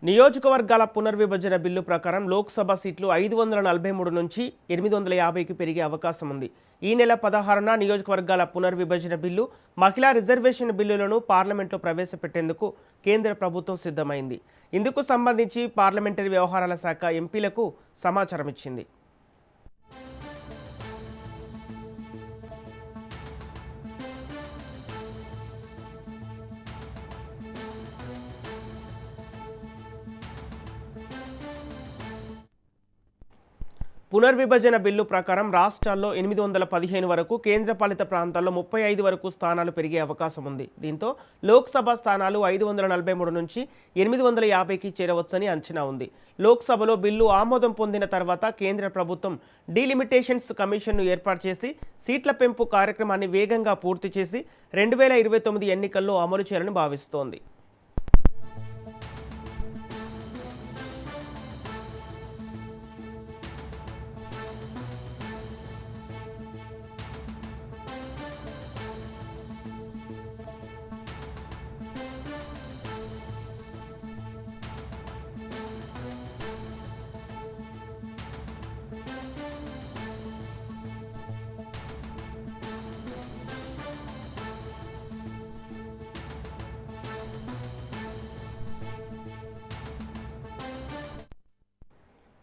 నియోజకవర్గాల పునర్విభజన బిల్లు ప్రకారం లోక్సభ సీట్లు 543 నుంచి 850కి పెరిగే అవకాశం ఉంది. ఈ నెల 16న నియోజకవర్గాల పునర్విభజన బిల్లు, మహిళా రిజర్వేషన్ బిల్లులను పార్లమెంట్లో ప్రవేశపెట్టేందుకు కేంద్ర ప్రభుత్వం సిద్ధమైంది. ఇందుకు సంబంధించి పార్లమెంటరీ వ్యవహారాల శాఖ ఎంపీలకు సమాచారం ఇచ్చింది. పునర్విభజన బిల్లు ప్రకారం రాష్ట్రాల్లో 815 వరకు, కేంద్రపాలిత ప్రాంతాల్లో 35 వరకు స్థానాలు పెరిగే అవకాశం ఉంది. దీంతో లోక్సభ స్థానాలు 543 నుంచి 850కి చేరవచ్చని అంచనా ఉంది. లోక్సభలో బిల్లు ఆమోదం పొందిన తర్వాత కేంద్ర ప్రభుత్వం డీలిమిటేషన్స్ కమిషన్ను ఏర్పాటు చేసి సీట్ల పెంపు కార్యక్రమాన్ని వేగంగా పూర్తి చేసి 2029 ఎన్నికల్లో అమలు చేయాలని భావిస్తోంది.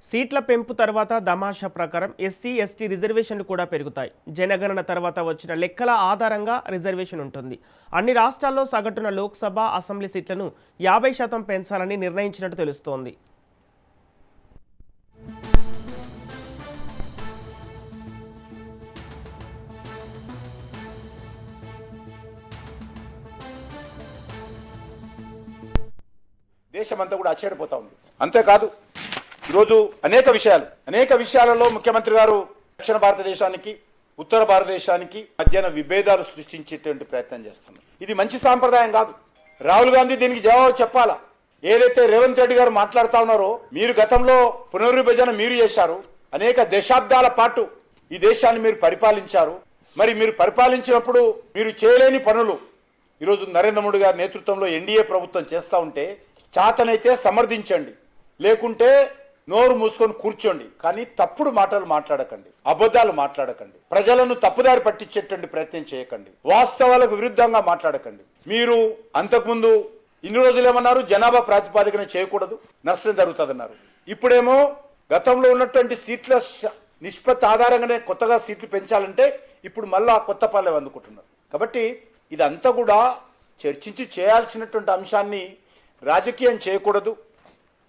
సీట్ల పెంపు తర్వాత దమాషా ప్రకారం ఎస్సీ, ఎస్టీ రిజర్వేషన్లు కూడా పెరుగుతాయి. జనగణన తర్వాత వచ్చిన లెక్కల ఆధారంగా రిజర్వేషన్ ఉంటుంది. అన్ని రాష్ట్రాల్లో సగటున లోక్సభ, అసెంబ్లీ సీట్లను 50% పెంచాలని నిర్ణయించినట్టు తెలుస్తోంది. దేశమంతా కూడా ఆశ్చర్యపోతా ఉంది. అంతేకాదు ఈరోజు అనేక విషయాలలో ముఖ్యమంత్రి గారు దక్షిణ భారతదేశానికి, ఉత్తర భారతదేశానికి మధ్యన విభేదాలు సృష్టించేటువంటి ప్రయత్నం చేస్తున్నారు. ఇది మంచి సాంప్రదాయం కాదు. రాహుల్ గాంధీ దీనికి జవాబు చెప్పాలా. ఏదైతే రేవంత్ రెడ్డి గారు మాట్లాడుతా ఉన్నారో, మీరు గతంలో పునర్విభజన మీరు చేశారు, అనేక దశాబ్దాల పాటు ఈ దేశాన్ని మీరు పరిపాలించారు. మరి మీరు పరిపాలించినప్పుడు మీరు చేయలేని పనులు ఈరోజు నరేంద్ర మోడీ గారి నేతృత్వంలో ఎన్డీఏ ప్రభుత్వం చేస్తూ ఉంటే చాతనైతే సమర్థించండి, లేకుంటే నోరు మూసుకొని కూర్చోండి. కానీ తప్పుడు మాటలు మాట్లాడకండి, అబద్ధాలు మాట్లాడకండి, ప్రజలను తప్పుదారి పట్టించేటువంటి ప్రయత్నం చేయకండి, వాస్తవాలకు విరుద్ధంగా మాట్లాడకండి. మీరు అంతకుముందు ఇన్ని రోజులు ఏమన్నారు, జనాభా ప్రాతిపాదికన చేయకూడదు, నష్టం జరుగుతుందన్నారు. ఇప్పుడేమో గతంలో ఉన్నటువంటి సీట్ల నిష్పత్తి ఆధారంగానే కొత్తగా సీట్లు పెంచాలంటే ఇప్పుడు మళ్ళా కొత్త పాలెం అందుకుంటున్నారు. కాబట్టి ఇదంతా కూడా చర్చించి చేయాల్సినటువంటి అంశాన్ని రాజకీయం చేయకూడదు.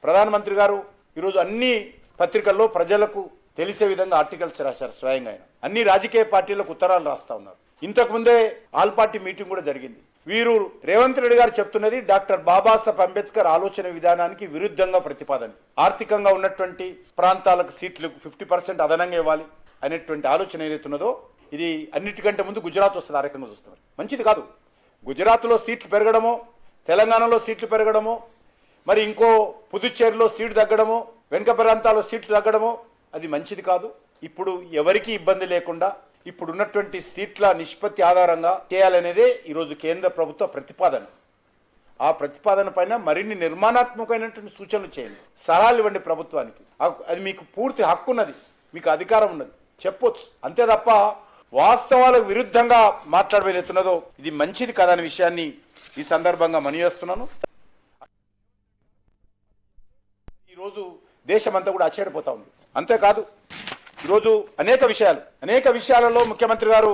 ప్రధానమంత్రి గారు ఈరోజు అన్ని పత్రికల్లో ప్రజలకు తెలిసే విధంగా ఆర్టికల్స్ రాశారు. స్వయంగా ఆయన అన్ని రాజకీయ పార్టీలకు ఉత్తరాలు రాస్తా ఉన్నారు. ఇంతకుముందే ఆల్ పార్టీ మీటింగ్ కూడా జరిగింది. వీరు రేవంత్ రెడ్డి గారు చెప్తున్నది డాక్టర్ బాబాసాహెబ్ అంబేద్కర్ ఆలోచన విధానానికి విరుద్ధంగా ప్రతిపాదన. ఆర్థికంగా ఉన్నటువంటి ప్రాంతాలకు సీట్లు 50% అదనంగా ఇవ్వాలి అనేటువంటి ఆలోచన ఏదైతున్నదో, ఇది అన్నిటికంటే ముందు గుజరాత్ వస్తుంది. ఆ రకంగా చూస్తున్నారు. మంచిది కాదు. గుజరాత్లో సీట్లు పెరగడమో, తెలంగాణలో సీట్లు పెరగడమో, మరి ఇంకో పుదుచ్చేరిలో సీటు తగ్గడమో, వెనుక ప్రాంతాల్లో సీట్లు తగ్గడమో అది మంచిది కాదు. ఇప్పుడు ఎవరికి ఇబ్బంది లేకుండా ఇప్పుడు ఉన్నటువంటి సీట్ల నిష్పత్తి ఆధారంగా చేయాలనేదే ఈరోజు కేంద్ర ప్రభుత్వ ప్రతిపాదన. ఆ ప్రతిపాదన పైన మరిన్ని నిర్మాణాత్మకమైనటువంటి సూచనలు చేయండి, సలహాలు ఇవ్వండి ప్రభుత్వానికి. అది మీకు పూర్తి హక్కు ఉన్నది, మీకు అధికారం ఉన్నది, చెప్పొచ్చు. అంతే తప్ప వాస్తవాలకు విరుద్ధంగా మాట్లాడవేదవుతున్నదో ఇది మంచిది కాదనే విషయాన్ని ఈ సందర్భంగా మనవిస్తున్నాను. ఈరోజు దేశమంతా కూడా ఆశ్చర్యపోతా ఉంది. అంతేకాదు ఈరోజు అనేక విషయాలలో ముఖ్యమంత్రి గారు